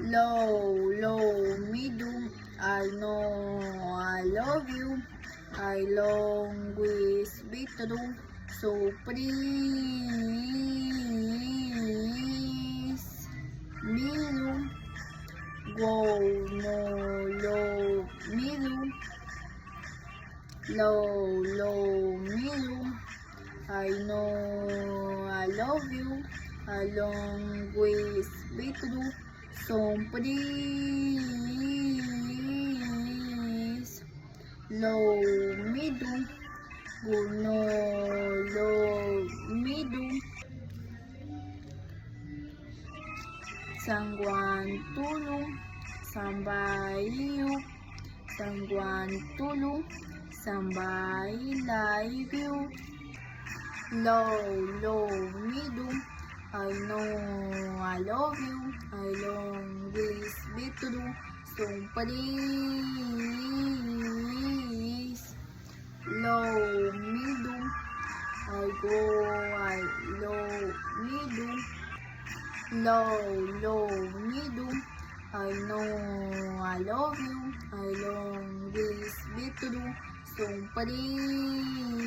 low, medium. I know I love you. I long with true. So please, medium. Go, no, low, medium. Low, medium. I know I love you. I long with true. So please, low, medium. Go, no, low, medium. Someone tulong, somebody you. Someone tulong, somebody like you. Low, medium. I know I love you. I long with true. So please, low, medium. I low, medium. Low, medium. I know I love you. I long with true. So please.